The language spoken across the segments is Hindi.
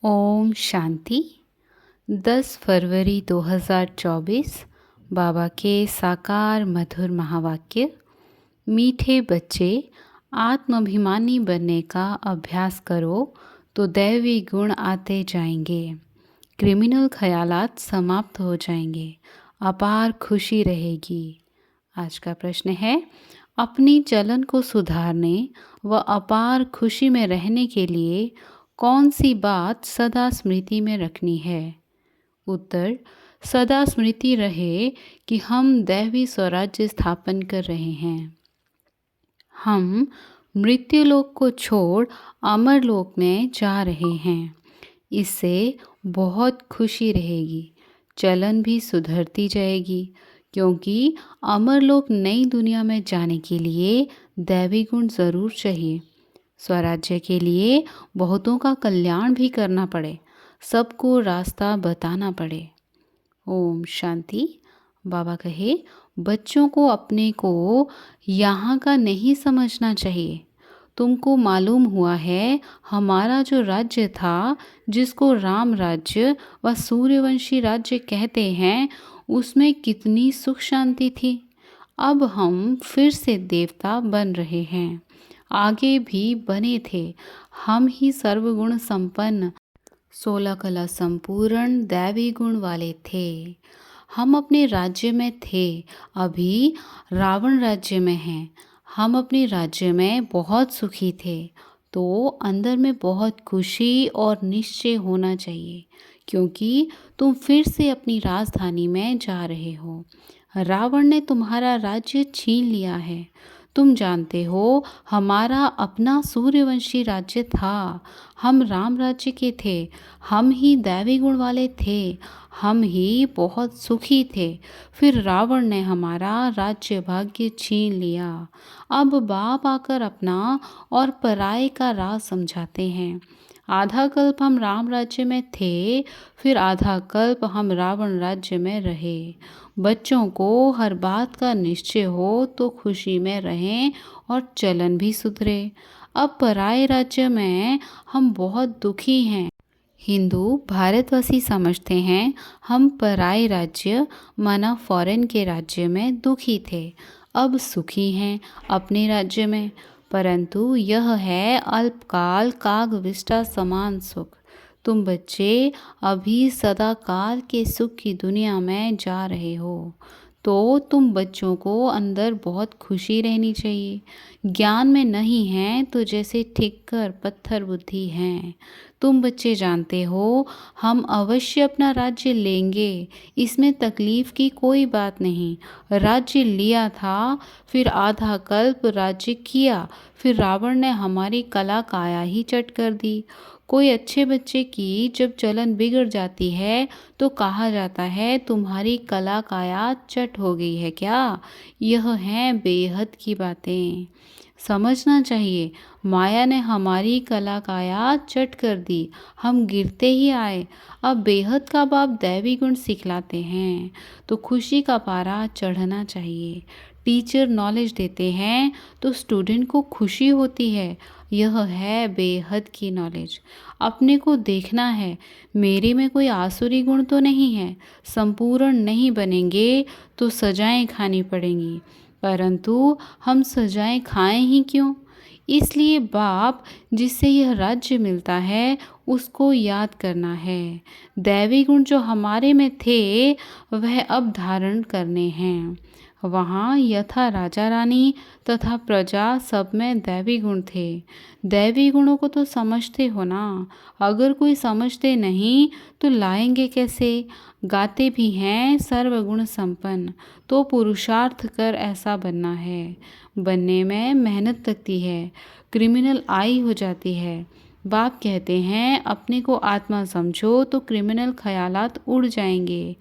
ओम शांति। 10 फरवरी 2024 बाबा के साकार मधुर महावाक्य। मीठे बच्चे, आत्माभिमानी बनने का अभ्यास करो तो दैवी गुण आते जाएंगे, क्रिमिनल ख्यालात समाप्त हो जाएंगे, अपार खुशी रहेगी। आज का प्रश्न है, अपनी चलन को सुधारने व अपार खुशी में रहने के लिए कौन सी बात सदा स्मृति में रखनी है? उत्तर, सदा स्मृति रहे कि हम दैवी स्वराज्य स्थापन कर रहे हैं। हम मृत्युलोक को छोड़ अमरलोक में जा रहे हैं। इससे बहुत खुशी रहेगी, चलन भी सुधरती जाएगी, क्योंकि अमरलोक नई दुनिया में जाने के लिए दैवी गुण ज़रूर चाहिए। स्वराज्य के लिए बहुतों का कल्याण भी करना पड़े, सबको रास्ता बताना पड़े। ओम शांति। बाबा कहे, बच्चों को अपने को यहाँ का नहीं समझना चाहिए। तुमको मालूम हुआ है, हमारा जो राज्य था, जिसको राम राज्य व सूर्यवंशी राज्य कहते हैं, उसमें कितनी सुख शांति थी। अब हम फिर से देवता बन रहे हैं, आगे भी बने थे। हम ही सर्वगुण संपन्न 16 कला संपूर्ण दैवी गुण वाले थे। हम अपने राज्य में थे, अभी रावण राज्य में हैं। हम अपने राज्य में बहुत सुखी थे, तो अंदर में बहुत खुशी और निश्चय होना चाहिए, क्योंकि तुम फिर से अपनी राजधानी में जा रहे हो। रावण ने तुम्हारा राज्य छीन लिया है। तुम जानते हो, हमारा अपना सूर्यवंशी राज्य था। हम राम राज्य के थे, हम ही दैवी गुण वाले थे, हम ही बहुत सुखी थे। फिर रावण ने हमारा राज्य भाग्य छीन लिया। अब बाप आकर अपना और पराये का राज समझाते हैं। आधा कल्प हम राम राज्य में थे, फिर आधा कल्प हम रावण राज्य में रहे। बच्चों को हर बात का निश्चय हो तो खुशी में रहें और चलन भी सुधरे। अब पराये राज्य में हम बहुत दुखी हैं। हिंदू भारतवासी समझते हैं हम पराये राज्य माना फॉरेन के राज्य में दुखी थे, अब सुखी हैं अपने राज्य में। परंतु यह है अल्पकाल कागविष्टा समान सुख। तुम बच्चे अभी सदा काल के सुख की दुनिया में जा रहे हो, तो तुम बच्चों को अंदर बहुत खुशी रहनी चाहिए। ज्ञान में नहीं है तो जैसे ठिक्कर पत्थर बुद्धि हैं। तुम बच्चे जानते हो, हम अवश्य अपना राज्य लेंगे, इसमें तकलीफ की कोई बात नहीं। राज्य लिया था, फिर आधा कल्प राज्य किया, फिर रावण ने हमारी कला काया ही चट कर दी। कोई अच्छे बच्चे की जब चलन बिगड़ जाती है तो कहा जाता है, तुम्हारी कला काया चट हो गई है क्या? यह हैं बेहद की बातें। समझना चाहिए, माया ने हमारी कला काया चट कर दी, हम गिरते ही आए। अब बेहद का बाप दैवी गुण सिखलाते हैं, तो खुशी का पारा चढ़ना चाहिए। टीचर नॉलेज देते हैं तो स्टूडेंट को खुशी होती है। यह है बेहद की नॉलेज। अपने को देखना है, मेरे में कोई आसुरी गुण तो नहीं है। संपूर्ण नहीं बनेंगे तो सजाएं खानी पड़ेंगी, परंतु हम सजाएं खाएं ही क्यों? इसलिए बाप जिससे यह राज्य मिलता है उसको याद करना है। दैवी गुण जो हमारे में थे वह अब धारण करने हैं। वहाँ यथा राजा रानी तथा प्रजा सब में दैवी गुण थे। दैवी गुणों को तो समझते हो ना, अगर कोई समझते नहीं तो लाएंगे कैसे? गाते भी हैं सर्वगुण संपन्न, तो पुरुषार्थ कर ऐसा बनना है। बनने में मेहनत लगती है, क्रिमिनल आई हो जाती है। बाप कहते हैं, अपने को आत्मा समझो तो क्रिमिनल ख्यालात उड़ जाएंगे।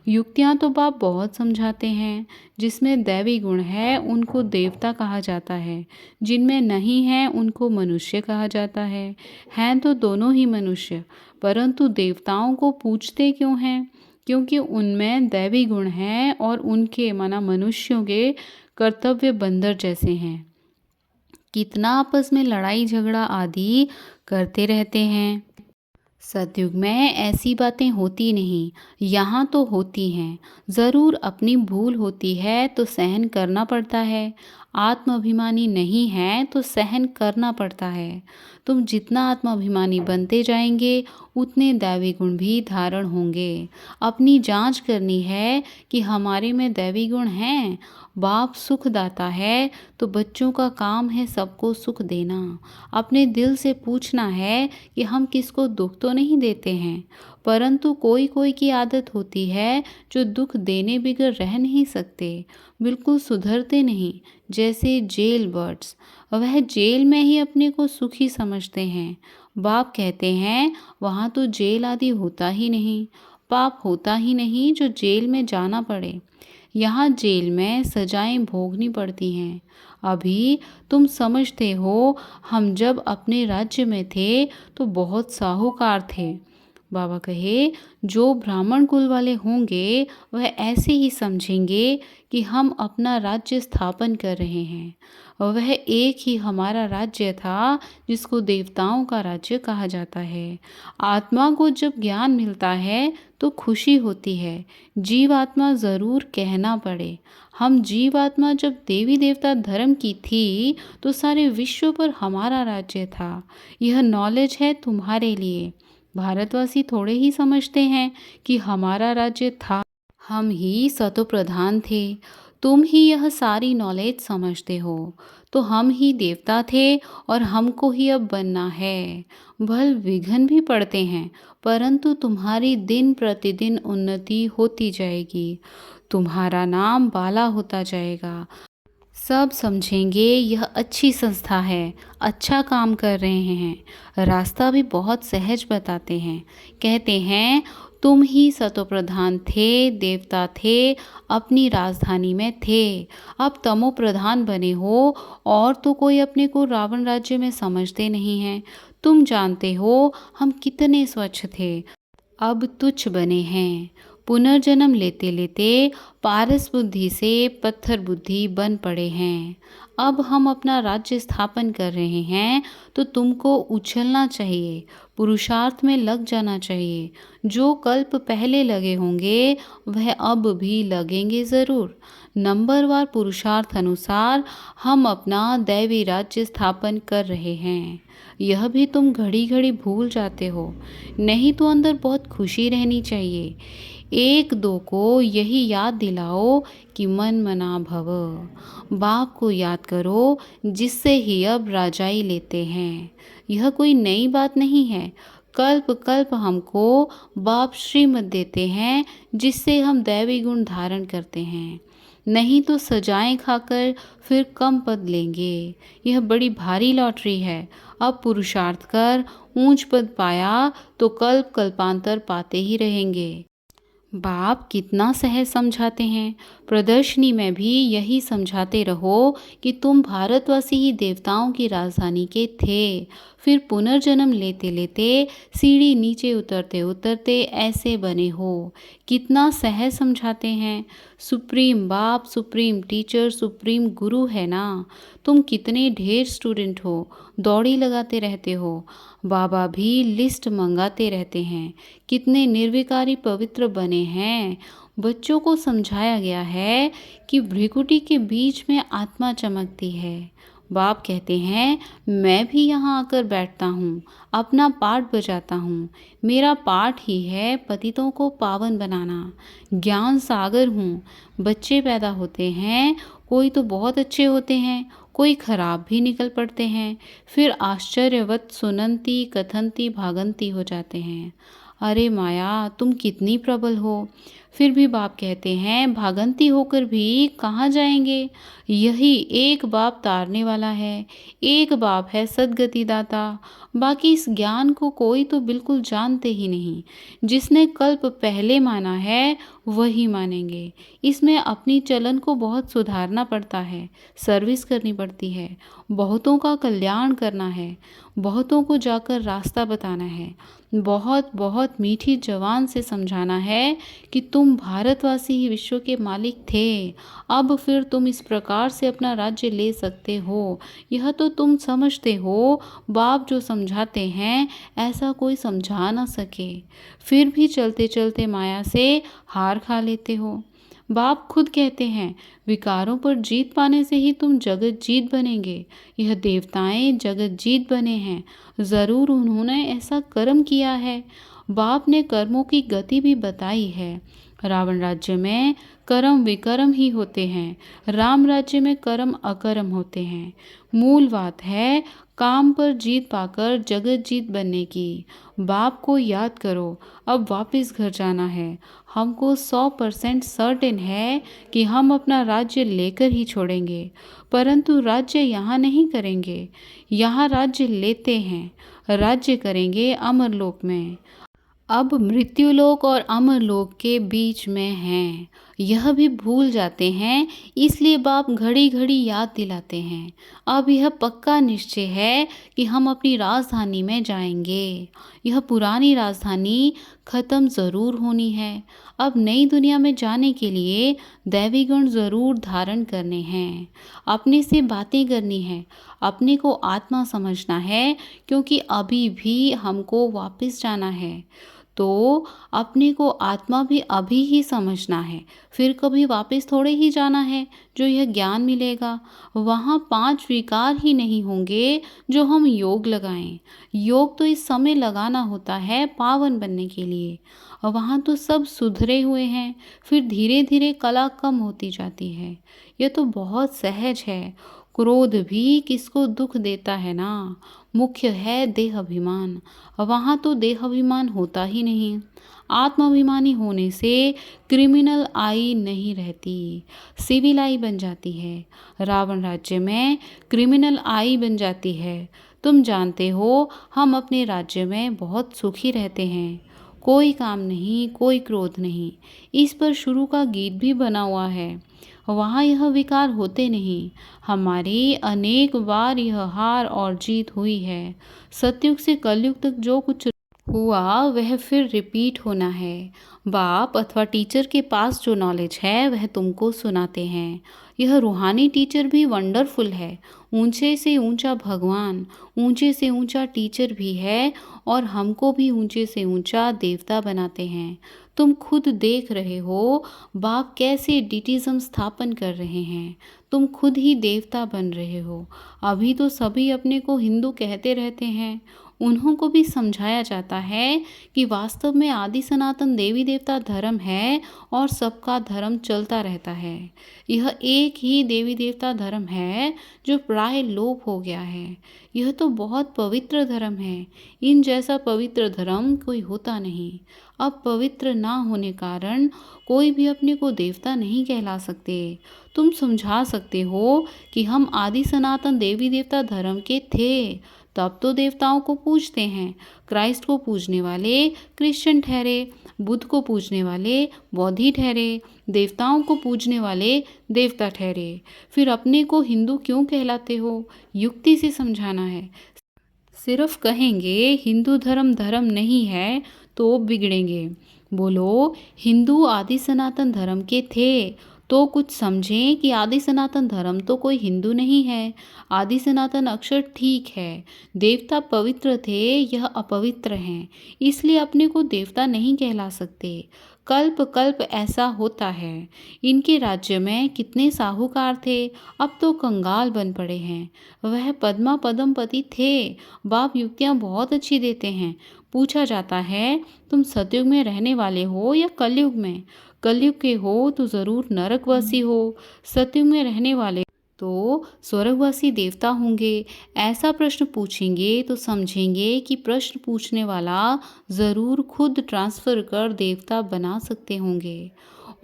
युक्तियाँ तो बाप बहुत समझाते हैं। जिसमें दैवी गुण है उनको देवता कहा जाता है, जिनमें नहीं है उनको मनुष्य कहा जाता है। हैं तो दोनों ही मनुष्य, परंतु देवताओं को पूछते क्यों हैं? क्योंकि उनमें दैवी गुण हैं और उनके माना मनुष्यों के कर्तव्य बंदर जैसे हैं। कितना आपस में लड़ाई झगड़ा आदि करते रहते हैं। सतयुग में ऐसी बातें होती नहीं, यहाँ तो होती हैं। ज़रूर अपनी भूल होती है तो सहन करना पड़ता है। आत्माभिमानी नहीं है तो सहन करना पड़ता है। तुम जितना आत्माभिमानी बनते जाएंगे उतने दैवी गुण भी धारण होंगे। अपनी जांच करनी है कि हमारे में दैवी गुण हैं। बाप सुखदाता है तो बच्चों का काम है सबको सुख देना। अपने दिल से पूछना है कि हम किसको दुख तो नहीं देते हैं, परंतु कोई कोई की आदत होती है जो दुख देने बिगर रह नहीं सकते, बिल्कुल सुधरते नहीं। जैसे जेल बर्ड्स, वह जेल में ही अपने को सुखी समझते हैं। बाप कहते हैं वहाँ तो जेल आदि होता ही नहीं, पाप होता ही नहीं जो जेल में जाना पड़े। यहाँ जेल में सजाएं भोगनी पड़ती हैं। अभी तुम समझते हो, हम जब अपने राज्य में थे तो बहुत साहूकार थे। बाबा कहे जो ब्राह्मण कुल वाले होंगे वह ऐसे ही समझेंगे कि हम अपना राज्य स्थापन कर रहे हैं। वह एक ही हमारा राज्य था जिसको देवताओं का राज्य कहा जाता है। आत्मा को जब ज्ञान मिलता है तो खुशी होती है। जीवात्मा ज़रूर कहना पड़े। हम जीवात्मा जब देवी देवता धर्म की थी तो सारे विश्व पर हमारा राज्य था। यह नॉलेज है तुम्हारे लिए। भारतवासी थोड़े ही समझते हैं कि हमारा राज्य था, हम ही सतोप्रधान थे। तुम ही यह सारी नॉलेज समझते हो तो हम ही देवता थे और हमको ही अब बनना है। भल विघ्न भी पड़ते हैं, परंतु तुम्हारी दिन प्रतिदिन उन्नति होती जाएगी। तुम्हारा नाम बाला होता जाएगा। सब समझेंगे यह अच्छी संस्था है, अच्छा काम कर रहे हैं। रास्ता भी बहुत सहज बताते हैं। कहते हैं तुम ही सतोप्रधान थे, देवता थे, अपनी राजधानी में थे। अब तमो प्रधान बने हो और तो कोई अपने को रावण राज्य में समझते नहीं हैं। तुम जानते हो हम कितने स्वच्छ थे, अब तुच्छ बने हैं। पुनर्जन्म लेते लेते पारस बुद्धि से पत्थर बुद्धि बन पड़े हैं। अब हम अपना राज्य स्थापन कर रहे हैं तो तुमको उछलना चाहिए, पुरुषार्थ में लग जाना चाहिए। जो कल्प पहले लगे होंगे वह अब भी लगेंगे ज़रूर। नंबरवार पुरुषार्थ अनुसार हम अपना दैवी राज्य स्थापन कर रहे हैं। यह भी तुम घड़ी घड़ी भूल जाते हो। नहीं तो अंदर बहुत खुशी रहनी चाहिए। एक दो को यही याद दिलाओ कि मन मना भव। बाप को याद करो जिससे ही अब राजाई लेते हैं। यह कोई नई बात नहीं है। कल्प कल्प हमको बाप श्रीमत देते हैं जिससे हम दैवी गुण धारण करते हैं। नहीं तो सजाएं खाकर फिर कम पद लेंगे। यह बड़ी भारी लॉटरी है। अब पुरुषार्थ कर ऊंच पद पाया तो कल्प कल्पांतर पाते ही रहेंगे। बाप कितना सहज समझाते हैं। प्रदर्शनी में भी यही समझाते रहो कि तुम भारतवासी ही देवताओं की राजधानी के थे। फिर पुनर्जन्म लेते लेते सीढ़ी नीचे उतरते उतरते ऐसे बने हो। कितना सहज समझाते हैं। सुप्रीम बाप, सुप्रीम टीचर, सुप्रीम गुरु है ना। तुम कितने ढेर स्टूडेंट हो, दौड़ी लगाते रहते हो। बाबा भी लिस्ट मंगाते रहते हैं। कितने निर्विकारी पवित्र बने हैं। बच्चों को समझाया गया है कि भ्रिकुटी के बीच में आत्मा चमकती है। बाप कहते हैं मैं भी यहाँ आकर बैठता हूँ, अपना पाठ बजाता हूँ। मेरा पाठ ही है पतितों को पावन बनाना। ज्ञान सागर हूँ। बच्चे पैदा होते हैं, कोई तो बहुत अच्छे होते हैं, कोई खराब भी निकल पड़ते हैं, फिर आश्चर्यवत सुनंती कथनती भागंती हो जाते हैं। अरे माया तुम कितनी प्रबल हो। फिर भी बाप कहते हैं भागंती होकर भी कहाँ जाएंगे। यही एक बाप तारने वाला है। एक बाप है सद्गति दाता। बाकी इस ज्ञान को कोई तो बिल्कुल जानते ही नहीं। जिसने कल्प पहले माना है वही मानेंगे। इसमें अपनी चलन को बहुत सुधारना पड़ता है, सर्विस करनी पड़ती है। बहुतों का कल्याण करना है, बहुतों को जाकर रास्ता बताना है, बहुत बहुत मीठी जबान से समझाना है कि तुम भारतवासी ही विश्व के मालिक थे, अब फिर तुम इस प्रकार से अपना राज्य ले सकते हो। यह तो तुम समझते हो, बाप जो समझाते हैं ऐसा कोई समझा ना सके, फिर भी चलते चलते माया से हार खा लेते हो। बाप खुद कहते हैं, विकारों पर जीत पाने से ही तुम जगत जीत बनेंगे। यह देवताएं जगत जीत बने हैं, ज़रूर उन्होंने ऐसा कर्म किया है। बाप ने कर्मों की गति भी बताई है। रावण राज्य में कर्म विकर्म ही होते हैं, राम राज्य में कर्म अकर्म होते हैं। मूल बात है काम पर जीत पाकर जगत जीत बनने की। बाप को याद करो, अब वापस घर जाना है। हमको 100% सर्टेन है कि हम अपना राज्य लेकर ही छोड़ेंगे, परंतु राज्य यहाँ नहीं करेंगे, यहाँ राज्य लेते हैं, राज्य करेंगे अमरलोक में। अब मृत्युलोक और अमरलोक के बीच में हैं, यह भी भूल जाते हैं, इसलिए बाप घड़ी घड़ी याद दिलाते हैं। अब यह पक्का निश्चय है कि हम अपनी राजधानी में जाएंगे। यह पुरानी राजधानी खत्म ज़रूर होनी है। अब नई दुनिया में जाने के लिए दैवी गुण ज़रूर धारण करने हैं, अपने से बातें करनी है, अपने को आत्मा समझना है, क्योंकि अभी भी हमको वापस जाना है। तो अपने को आत्मा भी अभी ही समझना है, फिर कभी वापस थोड़े ही जाना है जो यह ज्ञान मिलेगा। वहाँ 5 विकार ही नहीं होंगे जो हम योग लगाएं। योग तो इस समय लगाना होता है पावन बनने के लिए। वहाँ तो सब सुधरे हुए हैं, फिर धीरे धीरे कला कम होती जाती है। यह तो बहुत सहज है। क्रोध भी किसको दुख देता है ना, मुख्य है देह अभिमान। वहाँ तो देह अभिमान होता ही नहीं। आत्माभिमानी होने से क्रिमिनल आई नहीं रहती, सिविल आई बन जाती है। रावण राज्य में क्रिमिनल आई बन जाती है। तुम जानते हो हम अपने राज्य में बहुत सुखी रहते हैं, कोई काम नहीं, कोई क्रोध नहीं। इस पर शुरू का गीत भी बना हुआ है। वहाँ यह विकार होते नहीं। हमारी अनेक बार यह हार और जीत हुई है। सतयुग से कलयुग तक जो कुछ हुआ वह फिर रिपीट होना है। बाप अथवा टीचर के पास जो नॉलेज है वह तुमको सुनाते हैं। यह रूहानी टीचर भी वंडरफुल है। ऊंचे से ऊंचा भगवान, ऊंचे से ऊंचा टीचर भी है, और हमको भी ऊंचे से ऊंचा देवता बनाते हैं। तुम खुद देख रहे हो बाप कैसे डिटिज्म स्थापन कर रहे हैं। तुम खुद ही देवता बन रहे हो। अभी तो सभी अपने को हिंदू कहते रहते हैं। उन्हों को भी समझाया जाता है कि वास्तव में आदि सनातन देवी देवता धर्म है और सबका धर्म चलता रहता है। यह एक ही देवी देवता धर्म है जो प्राय लोप हो गया है। यह तो बहुत पवित्र धर्म है। इन जैसा पवित्र धर्म कोई होता नहीं। अब पवित्र ना होने कारण कोई भी अपने को देवता नहीं कहला सकते। तुम समझा सकते हो कि हम आदि सनातन देवी देवता धर्म के थे, तब तो देवताओं को पूजते हैं। क्राइस्ट को पूजने वाले क्रिश्चियन ठहरे, बुद्ध को पूजने वाले बौद्धि ठहरे, देवताओं को पूजने वाले देवता ठहरे। फिर अपने को हिंदू क्यों कहलाते हो? युक्ति से समझाना है। सिर्फ कहेंगे हिंदू धर्म धर्म नहीं है तो बिगड़ेंगे। बोलो हिंदू आदि सनातन धर्म के थे तो कुछ समझें कि आदि सनातन धर्म तो कोई हिंदू नहीं है। आदि सनातन अक्षर ठीक है, देवता पवित्र थे, यह अपवित्र हैं, इसलिए अपने को देवता नहीं कहला सकते। कल्प कल्प ऐसा होता है। इनके राज्य में कितने साहूकार थे, अब तो कंगाल बन पड़े हैं। वह पद्मा पद्मपति थे। बाप युक्तियाँ बहुत अच्छी देते हैं। पूछा जाता है तुम सतयुग में रहने वाले हो या कलयुग में? कलयुग के हो तो ज़रूर नरकवासी हो, सतयुग में रहने वाले तो स्वर्गवासी देवता होंगे। ऐसा प्रश्न पूछेंगे तो समझेंगे कि प्रश्न पूछने वाला ज़रूर खुद ट्रांसफ़र कर देवता बना सकते होंगे,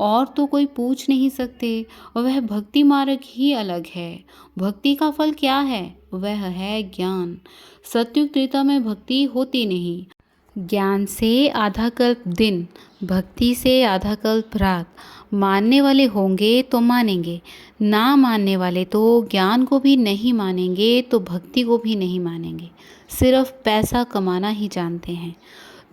और तो कोई पूछ नहीं सकते। वह भक्ति मार्ग ही अलग है। भक्ति का फल क्या है? वह है ज्ञान। सतयुग त्रेता में भक्ति होती नहीं। ज्ञान से आधा कल्प दिन, भक्ति से आधा कल्प रात। मानने वाले होंगे तो मानेंगे, ना मानने वाले तो ज्ञान को भी नहीं मानेंगे तो भक्ति को भी नहीं मानेंगे, सिर्फ पैसा कमाना ही जानते हैं।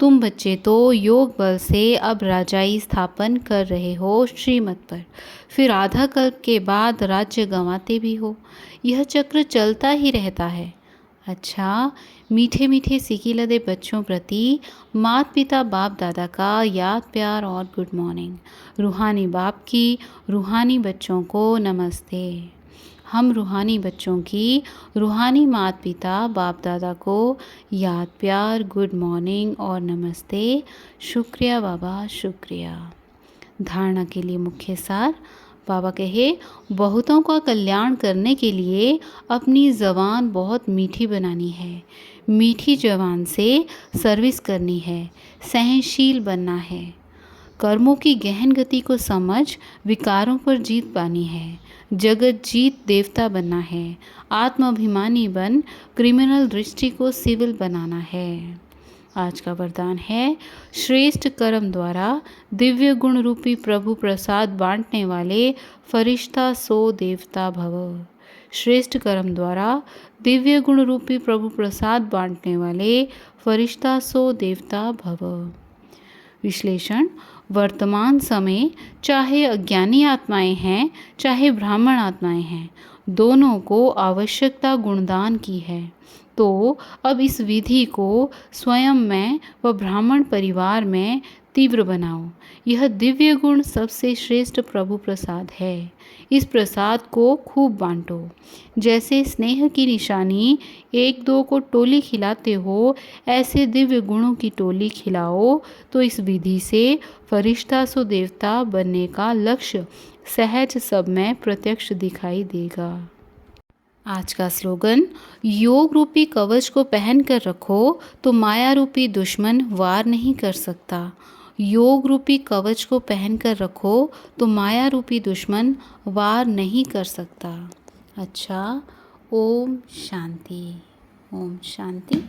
तुम बच्चे तो योग बल से अब राजाई स्थापन कर रहे हो श्रीमत पर, फिर आधा कल्प के बाद राज्य गंवाते भी हो। यह चक्र चलता ही रहता है। अच्छा, मीठे मीठे सीखी लदे बच्चों प्रति माता पिता बाप दादा का याद प्यार और गुड मॉर्निंग। रूहानी बाप की रूहानी बच्चों को नमस्ते। हम रूहानी बच्चों की रूहानी माता पिता बाप दादा को याद प्यार गुड मॉर्निंग और नमस्ते। शुक्रिया बाबा, शुक्रिया। धारणा के लिए मुख्य सार। बाबा कहे, बहुतों का कल्याण करने के लिए अपनी ज़बान बहुत मीठी बनानी है। मीठी ज़बान से सर्विस करनी है, सहनशील बनना है, कर्मों की गहन गति को समझ विकारों पर जीत पानी है, जगत जीत देवता बनना है, आत्माभिमानी बन क्रिमिनल दृष्टि को सिविल बनाना है। आज का वरदान है, श्रेष्ठ कर्म द्वारा दिव्य गुण रूपी प्रभु प्रसाद बांटने वाले फरिश्ता सो देवता भव। श्रेष्ठ कर्म द्वारा दिव्य गुण रूपी प्रभु प्रसाद बांटने वाले फरिश्ता सो देवता भव। विश्लेषण। वर्तमान समय चाहे अज्ञानी आत्माएं हैं चाहे ब्राह्मण आत्माएं हैं, दोनों को आवश्यकता गुणदान की है। तो अब इस विधि को स्वयं में व ब्राह्मण परिवार में तीव्र बनाओ। यह दिव्य गुण सबसे श्रेष्ठ प्रभु प्रसाद है। इस प्रसाद को खूब बांटो। जैसे स्नेह की निशानी एक दो को टोली खिलाते हो, ऐसे दिव्य गुणों की टोली खिलाओ। तो इस विधि से फरिश्ता सो देवता बनने का लक्ष्य सहज सब में प्रत्यक्ष दिखाई देगा। आज का स्लोगन, योग रूपी कवच को पहन कर रखो तो माया रूपी दुश्मन वार नहीं कर सकता। योग रूपी कवच को पहन कर रखो तो माया रूपी दुश्मन वार नहीं कर सकता। अच्छा, ओम शांति, ओम शांति।